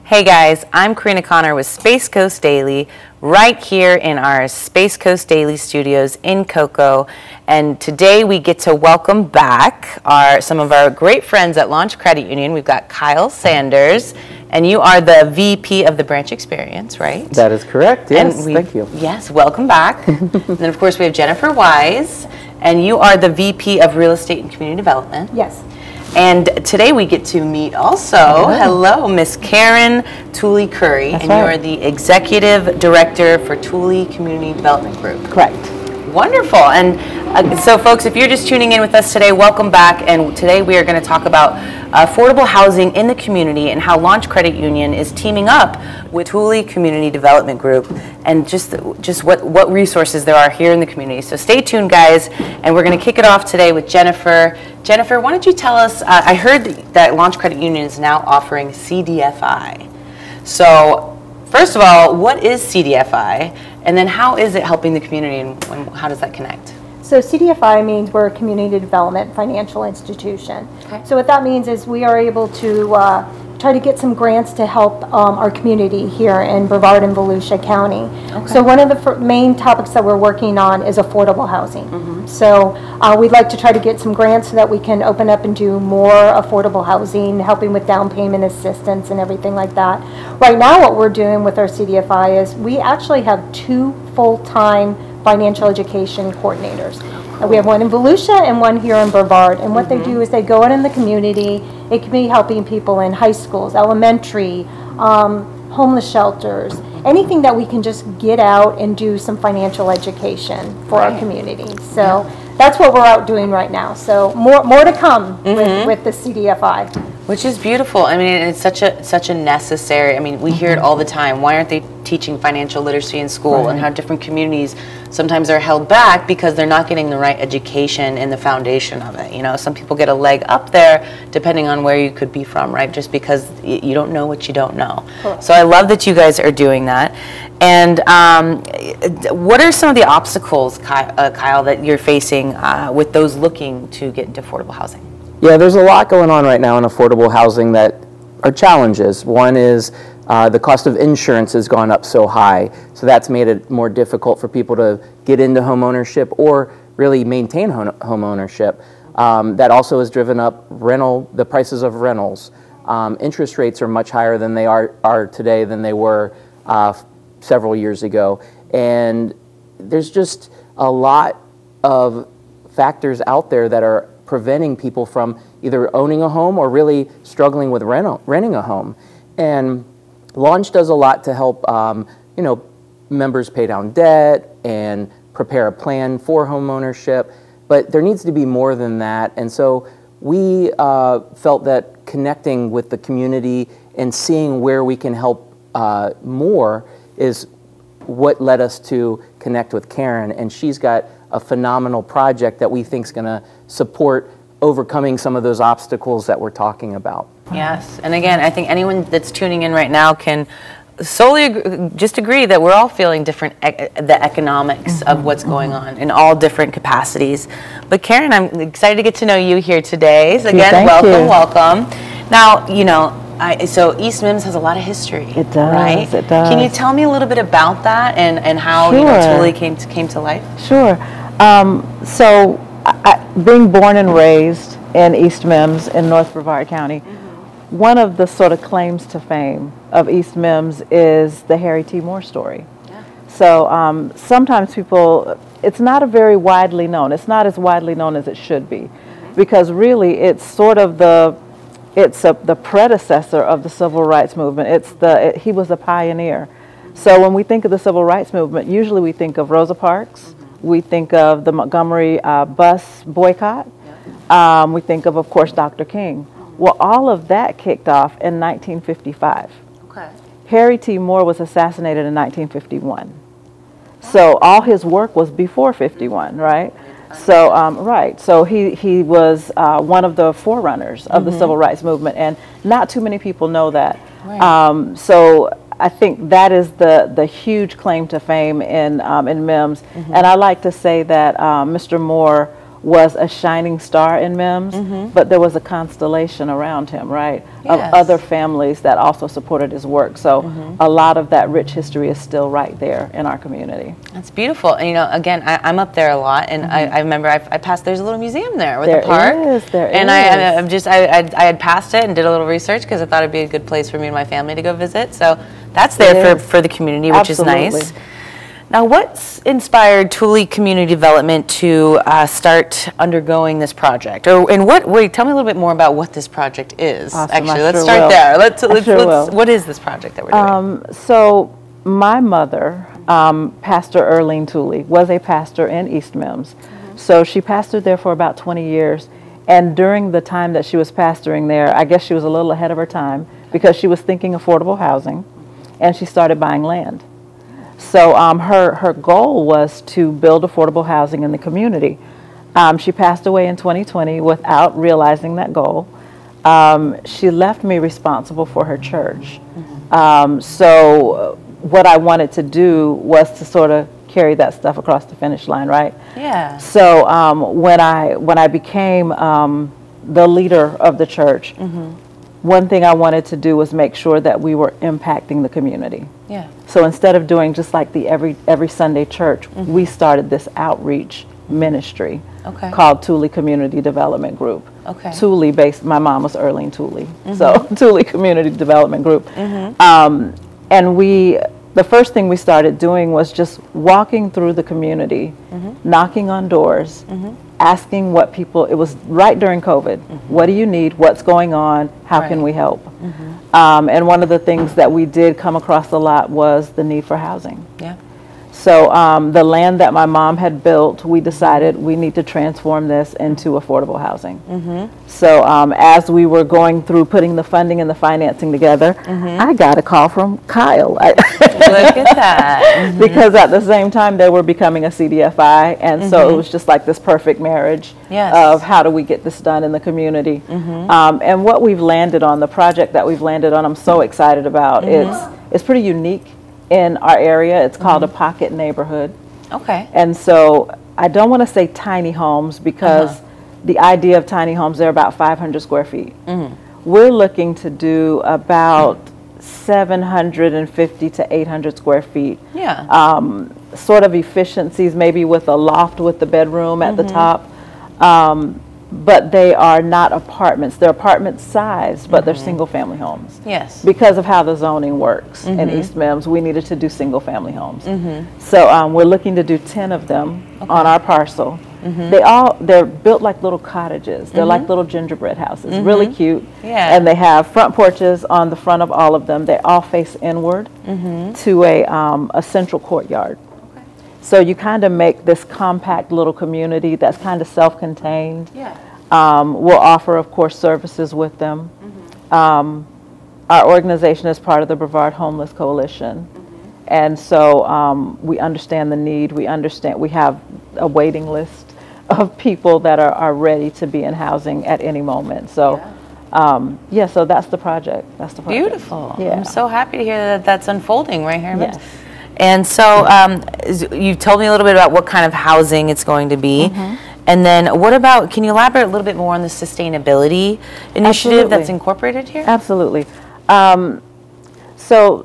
Hey guys, I'm Karina Connor with Space Coast Daily, right here in our Space Coast Daily studios in Cocoa. And today we get to welcome back some of our great friends at Launch Credit Union. We've got Kyle Sanders, and you are the VP of the Branch Experience, right? That is correct, yes, thank you. Yes, welcome back. And then of course we have Jennifer Weis, and you are the VP of Real Estate and Community Development. Yes. And today we get to meet also, hello, Miss Karen Tooley Curry, That's and right. you are the Executive Director for Tooley Community Development Group. Correct. Wonderful. And so folks, if you're just tuning in with us today, welcome back. And today we are going to talk about affordable housing in the community and how Launch Credit Union is teaming up with Tooley Community Development Group and just what resources there are here in the community. So stay tuned, guys, and we're going to kick it off today with Jennifer. Jennifer, why don't you tell us, I heard that Launch Credit Union is now offering CDFI. So first of all, what is CDFI? And then how is it helping the community, and how does that connect? So CDFI means we're a community development financial institution. Okay. So what that means is we are able to try to get some grants to help our community here in Brevard and Volusia County. Okay. So one of the main topics that we're working on is affordable housing. Mm-hmm. So we'd like to try to get some grants so that we can open up and do more affordable housing, helping with down payment assistance and everything like that. Right now what we're doing with our CDFI is we actually have 2 full-time financial education coordinators. We have one in Volusia and one here in Brevard. And what they do is they go out in the community. It can be helping people in high schools, elementary, homeless shelters, anything that we can just get out and do some financial education for our community. So that's what we're out doing right now. So more to come with the CDFI. Which is beautiful. I mean, it's such a necessary. I mean, we hear it all the time. Why aren't they teaching financial literacy in school? And how different communities sometimes are held back because they're not getting the right education in the foundation of it. You know, some people get a leg up there depending on where you could be from, right? Just because you don't know what you don't know. Cool. So I love that you guys are doing that. And what are some of the obstacles, Kyle, that you're facing with those looking to get into affordable housing? Yeah, there's a lot going on right now in affordable housing that are challenges. One is the cost of insurance has gone up so high, so that's made it more difficult for people to get into home ownership or really maintain home ownership. That also has driven up the prices of rentals. Interest rates are much higher than they are today than they were several years ago. And there's just a lot of factors out there that are preventing people from either owning a home or really struggling with renting a home. And Launch does a lot to help members pay down debt and prepare a plan for home ownership, but there needs to be more than that. And so we felt that connecting with the community and seeing where we can help more is what led us to connect with Karen, and she's got a phenomenal project that we think is going to support overcoming some of those obstacles that we're talking about. Yes, and again, I think anyone that's tuning in right now can solely just agree that we're all feeling different, the economics of what's going on in all different capacities. But Karen, I'm excited to get to know you here today. So again, welcome. Now, you know, so East Mims has a lot of history. It does, right? It does. Can you tell me a little bit about that and how Tooley came to life? Sure. So being born and raised in East Mims in North Brevard County, one of the sort of claims to fame of East Mims is the Harry T. Moore story. Yeah. So sometimes people, it's not very widely known. It's not as widely known as it should be, because really it's sort of the predecessor of the civil rights movement. He was a pioneer. So when we think of the civil rights movement, usually we think of Rosa Parks, we think of the Montgomery bus boycott, we think of course, Dr. King. Well, all of that kicked off in 1955. Okay. Harry T. Moore was assassinated in 1951. So all his work was before 51, right? So, so he was one of the forerunners of the civil rights movement, and not too many people know that. Right. So I think that is the huge claim to fame in Mims. And I like to say that Mr. Moore was a shining star in Mims, but there was a constellation around him, right, of Yes. other families that also supported his work. So a lot of that rich history is still right there in our community. That's beautiful. And, you know, again, I'm up there a lot, and I remember I passed. There's a little museum there with There the park. there and is. I had passed it and did a little research because I thought it'd be a good place for me and my family to go visit. So that's there for the community, which Absolutely. is nice. Now, what's inspired Tooley Community Development to start undergoing this project? Tell me a little bit more about what this project is. Awesome, Actually, I let's sure start will. there. I sure will. What is this project that we're doing? So my mother, Pastor Earlene Tooley, was a pastor in East Mims. So she pastored there for about 20 years. And during the time that she was pastoring there, I guess she was a little ahead of her time because she was thinking affordable housing, and she started buying land. So her goal was to build affordable housing in the community. She passed away in 2020 without realizing that goal. She left me responsible for her church. So what I wanted to do was to sort of carry that stuff across the finish line, right? Yeah. So when I became the leader of the church, one thing I wanted to do was make sure that we were impacting the community. Yeah. So instead of doing just like the every Sunday church, we started this outreach ministry called Tooley Community Development Group. Okay. Tooley based, my mom was Earlene Tooley, so Tooley Community Development Group. And the first thing we started doing was just walking through the community, knocking on doors, asking what people, it was right during COVID, what do you need, what's going on, how can we help? And one of the things that we did come across a lot was the need for housing. Yeah. So the land that my mom had built, we decided we need to transform this into affordable housing. So as we were going through putting the funding and the financing together, I got a call from Kyle. Look at that. Because at the same time they were becoming a CDFI, and so it was just like this perfect marriage of how do we get this done in the community. And what we've landed on, the project that we've landed on, I'm so excited about. It's pretty unique in our area. It's called a pocket neighborhood. Okay. And so I don't want to say tiny homes because the idea of tiny homes, they're about 500 square feet. We're looking to do about 750 to 800 square feet. Yeah. Sort of efficiencies, maybe with a loft with the bedroom at the top. But they are not apartments. They're apartment sized, but they're single family homes. Yes. Because of how the zoning works in East Mims, we needed to do single family homes. So we're looking to do 10 of them on our parcel. They're built like little cottages. They're like little gingerbread houses, really cute. Yeah. And they have front porches on the front of all of them. They all face inward to a central courtyard. So you kind of make this compact little community that's kind of self-contained. Yeah. We'll offer, of course, services with them. Our organization is part of the Brevard Homeless Coalition. And so we understand the need. We have a waiting list of people that are ready to be in housing at any moment. So so that's the project. That's the project. Beautiful. Yeah. I'm so happy to hear that that's unfolding right here in Mims. Yes. And so you told me a little bit about what kind of housing it's going to be. And then what about, can you elaborate a little bit more on the sustainability initiative that's incorporated here? Absolutely. So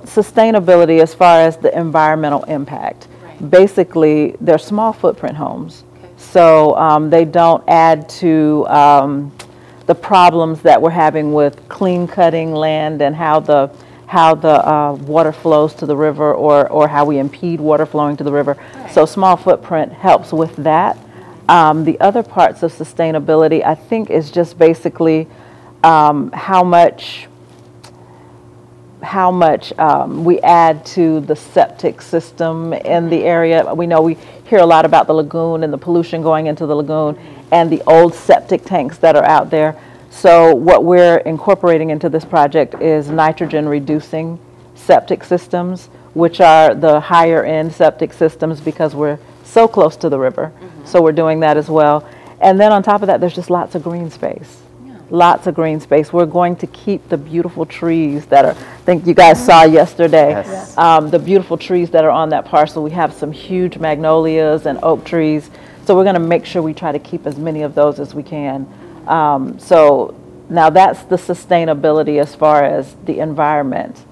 sustainability as far as the environmental impact. Basically, they're small footprint homes. So they don't add to the problems that we're having with clean cutting land and how the water flows to the river or how we impede water flowing to the river. So small footprint helps with that. The other parts of sustainability, I think, is just basically how much we add to the septic system in the area. We know we hear a lot about the lagoon and the pollution going into the lagoon and the old septic tanks that are out there. So what we're incorporating into this project is nitrogen reducing septic systems, which are the higher end septic systems because we're so close to the river. So we're doing that as well. And then on top of that, there's just lots of green space. Lots of green space. We're going to keep the beautiful trees that are, I think you guys saw yesterday, the beautiful trees that are on that parcel. We have some huge magnolias and oak trees. So we're going to make sure we try to keep as many of those as we can. So now that's the sustainability as far as the environment.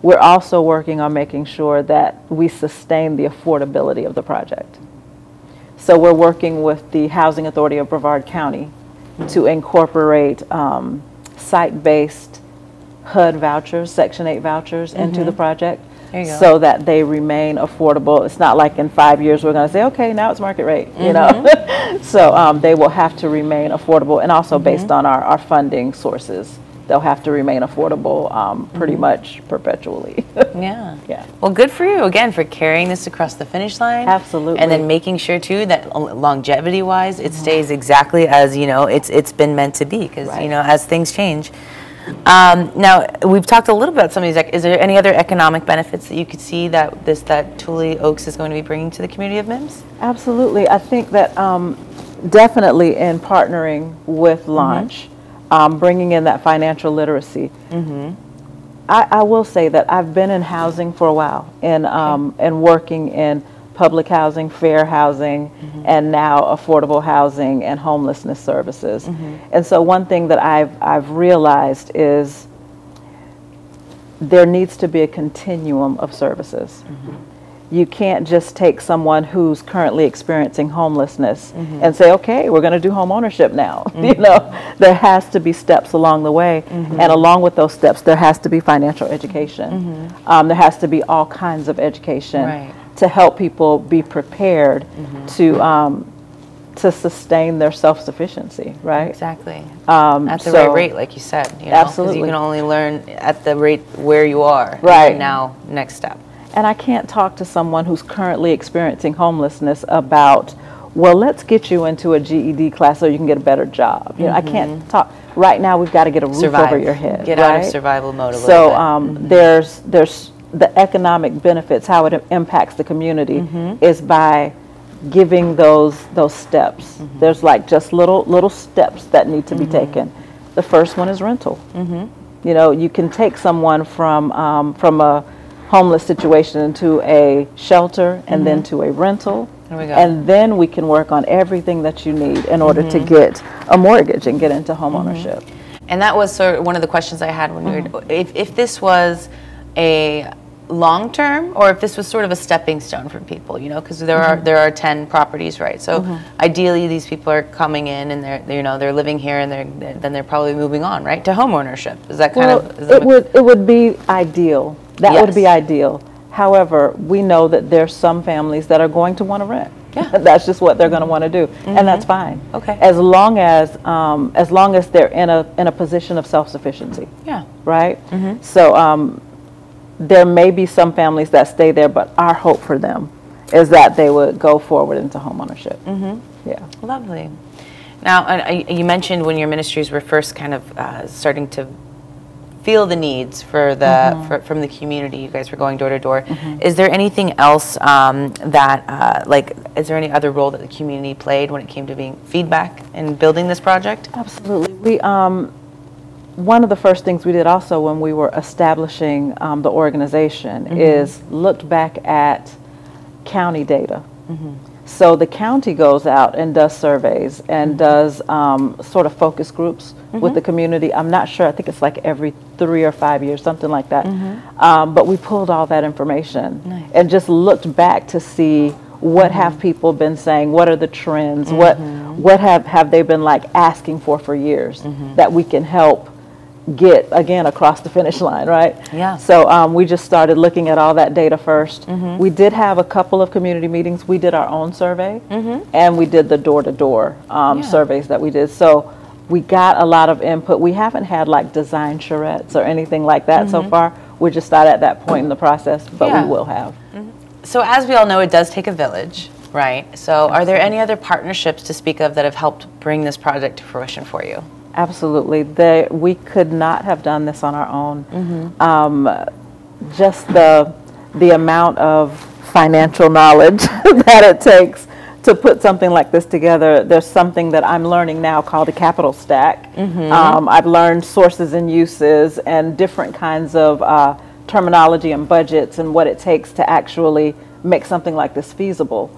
We're also working on making sure that we sustain the affordability of the project. So we're working with the Housing Authority of Brevard County to incorporate site-based HUD vouchers, Section 8 vouchers into the project so that they remain affordable. It's not like in 5 years we're going to say, okay, now it's market rate, you know. So they will have to remain affordable, and also based on our funding sources. They'll have to remain affordable pretty much perpetually. Yeah. Yeah. Well, good for you, again, for carrying this across the finish line. Absolutely. And then making sure, too, that longevity-wise, it stays exactly as, you know, it's been meant to be, because, you know, as things change. Now, we've talked a little bit about some of these. Is there any other economic benefits that you could see that that Tooley Oaks is going to be bringing to the community of MIMS? Absolutely. I think that definitely in partnering with Launch, bringing in that financial literacy. I will say that I've been in housing for a while, and working in public housing, fair housing, and now affordable housing and homelessness services. And so one thing that I've realized is there needs to be a continuum of services. You can't just take someone who's currently experiencing homelessness and say, okay, we're going to do home ownership now. You know, there has to be steps along the way, and along with those steps, there has to be financial education. There has to be all kinds of education to help people be prepared to sustain their self-sufficiency, right? Exactly. At the right rate, like you said. You know, absolutely. Because you can only learn at the rate where you are. Right. And now, next step. And I can't talk to someone who's currently experiencing homelessness about, well, let's get you into a GED class so you can get a better job. You know, I can't talk. Right now, we've got to get a roof over your head. Get out of survival mode a little bit. So there's the economic benefits, how it impacts the community is by giving those steps. There's like just little steps that need to be taken. The first one is rental. You know, you can take someone from a homeless situation into a shelter and then to a rental. There we go. And then we can work on everything that you need in order to get a mortgage and get into home ownership. And that was sort of one of the questions I had when we were, if this was a long-term, or if this was sort of a stepping stone for people, you know, because there are 10 properties, right? So ideally, these people are coming in and they're living here, and then they're probably moving on, right, to home ownership. Is that kind of? Is it would be ideal. That would be ideal. However, we know that there's some families that are going to want to rent. Yeah. That's just what they're going to want to do, and that's fine. Okay. As long as they're in a position of self-sufficiency. Yeah. Right. So there may be some families that stay there, but our hope for them is that they would go forward into home ownership. Yeah. Lovely. Now, you mentioned when your ministries were first kind of starting to feel the needs for from the community, you guys were going door to door. Is there anything else is there any other role that the community played when it came to being feedback and building this project? Absolutely. We one of the first things we did also when we were establishing the organization is looked back at county data. So the county goes out and does surveys and does sort of focus groups with the community. I'm not sure, I think it's like every 3 or 5 years, something like that. But we pulled all that information and just looked back to see what have people been saying, what are the trends, what have they been like asking for years that we can help get again across the finish line, right? Yeah. So we just started looking at all that data first. We did have a couple of community meetings. We did our own survey, and we did the door-to-door surveys that we did. So we got a lot of input. We haven't had like design charrettes or anything like that so far. We're just not at that point in the process, but we will have. So as we all know, it does take a village, right? So are there any other partnerships to speak of that have helped bring this project to fruition for you? Absolutely. We could not have done this on our own. Just the amount of financial knowledge that it takes to put something like this together. There's something that I'm learning now called a capital stack. I've learned sources and uses and different kinds of terminology and budgets and what it takes to actually make something like this feasible.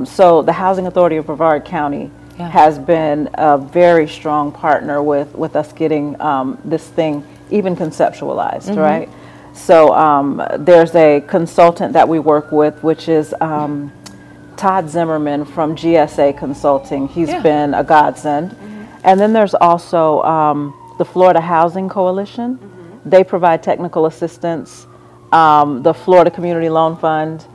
So the Housing Authority of Brevard County has been a very strong partner with us getting this thing even conceptualized, right? So there's a consultant that we work with, which is Todd Zimmerman from GSA Consulting. He's been a godsend. And then there's also the Florida Housing Coalition. They provide technical assistance. The Florida Community Loan Fund.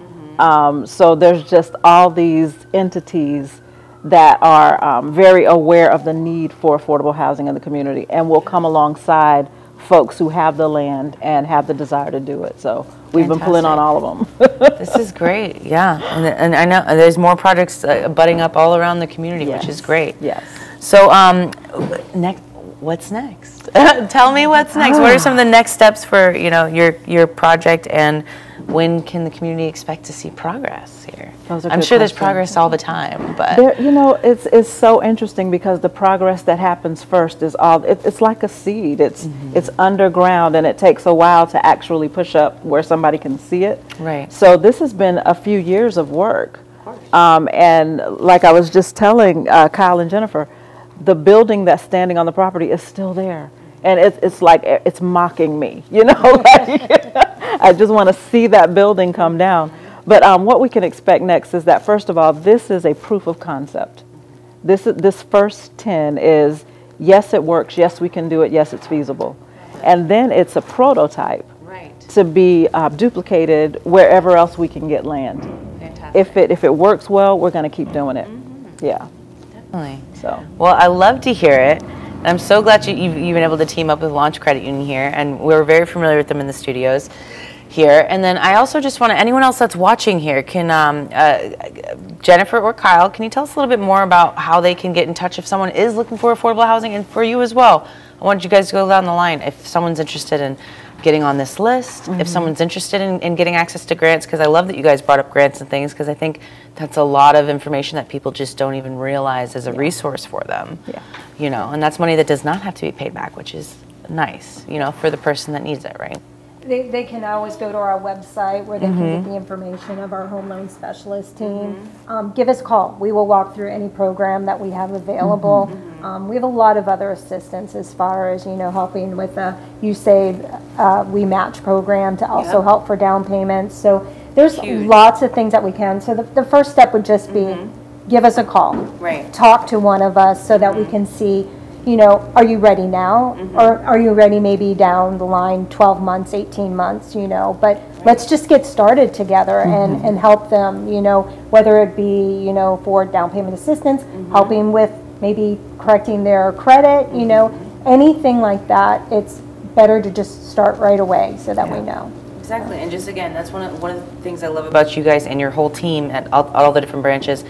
So there's just all these entities that are very aware of the need for affordable housing in the community and will come alongside folks who have the land and have the desire to do it. So we've been pulling on all of them. This is great, yeah. And I know there's more projects budding up all around the community, which is great. Yes. So what's next? Tell me what's next. What are some of the next steps for your project, and when can the community expect to see progress here? I'm sure there's progress all the time, but it's so interesting because the progress that happens first is it's like a seed. It's underground, and it takes a while to actually push up where somebody can see it. Right. So this has been a few years of work, and like I was just telling Kyle and Jennifer, the building that's standing on the property is still there. And it's like, it's mocking me, I just want to see that building come down. But what we can expect next is that, first of all, this is a proof of concept. This first 10 is, yes, it works, yes, we can do it, yes, it's feasible. And then it's a prototype to be duplicated wherever else we can get land. Fantastic. If it works well, we're going to keep doing it. Yeah. Definitely. So. Well, I love to hear it. I'm so glad you've been able to team up with Launch Credit Union here, and we're very familiar with them in the studios here. And then I also just want to, anyone else that's watching here, can Jennifer or Kyle, can you tell us a little bit more about how they can get in touch if someone is looking for affordable housing, and for you as well? I want you guys to go down the line if someone's interested in getting on this list, if someone's interested in getting access to grants, because I love that you guys brought up grants and things, because I think that's a lot of information that people just don't even realize is a resource for them. And that's money that does not have to be paid back, which is nice, for the person that needs it, right? They can always go to our website where they can get the information of our home loan specialist team. Give us a call. We will walk through any program that we have available. We have a lot of other assistance as far as, helping with the USAID We Match program to also help for down payments. So there's lots of things that we can. So the first step would just be give us a call. Right. Talk to one of us so that we can see, are you ready now? Or are you ready maybe down the line 12 months, 18 months, but let's just get started together and help them, whether it be, for down payment assistance, helping with maybe correcting their credit, anything like that. It's better to just start right away so that we know. Exactly. And just again, that's one of the things I love about you guys and your whole team at all the different branches.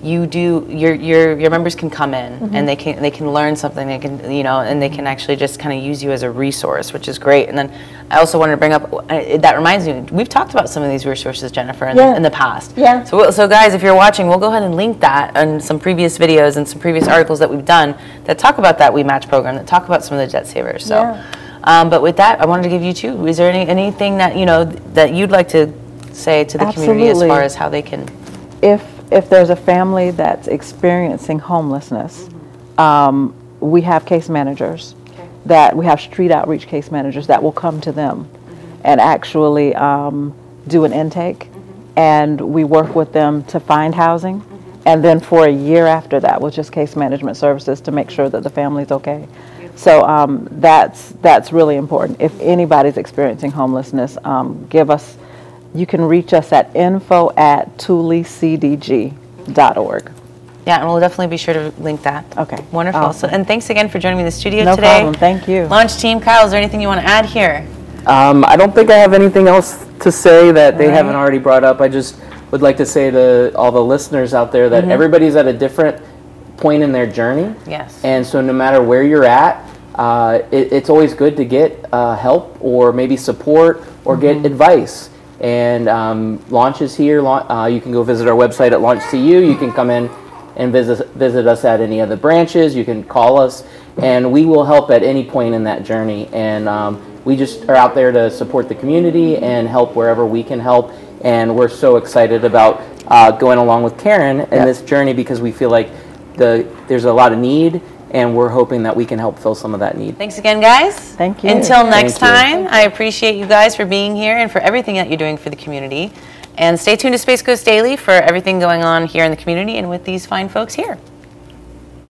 You do your members can come in and they can learn something. They can and they can actually just kind of use you as a resource, which is great. And then I also wanted to bring up that reminds me, we've talked about some of these resources, Jennifer, in the past. Yeah. So guys, if you're watching, we'll go ahead and link that on some previous videos and some previous articles that we've done that talk about that We Match program, that talk about some of the debt savers. So, but with that, I wanted to give you two. Is there anything that that you'd like to say to the community as far as how they can? If there's a family that's experiencing homelessness, we have case managers that we have street outreach case managers that will come to them and actually do an intake, and we work with them to find housing, and then for a year after that with just case management services to make sure that the family's okay. So that's really important. If anybody's experiencing homelessness, you can reach us at info@tooleycdg.org. Yeah, and we'll definitely be sure to link that. Okay. Wonderful. Awesome. And thanks again for joining me in the studio today. No problem. Thank you. Launch team, Kyle, is there anything you want to add here? I don't think I have anything else to say that they haven't already brought up. I just would like to say to all the listeners out there that everybody's at a different point in their journey. Yes. And so no matter where you're at, it's always good to get help or maybe support or get advice. And Launch is here. You can go visit our website at LaunchCU. You can come in and visit us at any of the branches. You can call us, and we will help at any point in that journey. And we just are out there to support the community and help wherever we can help. And we're so excited about going along with Karen in this journey, because we feel like there's a lot of need, and we're hoping that we can help fill some of that need. Thanks again, guys. Thank you. Until next time, I appreciate you guys for being here and for everything that you're doing for the community. And stay tuned to Space Coast Daily for everything going on here in the community and with these fine folks here.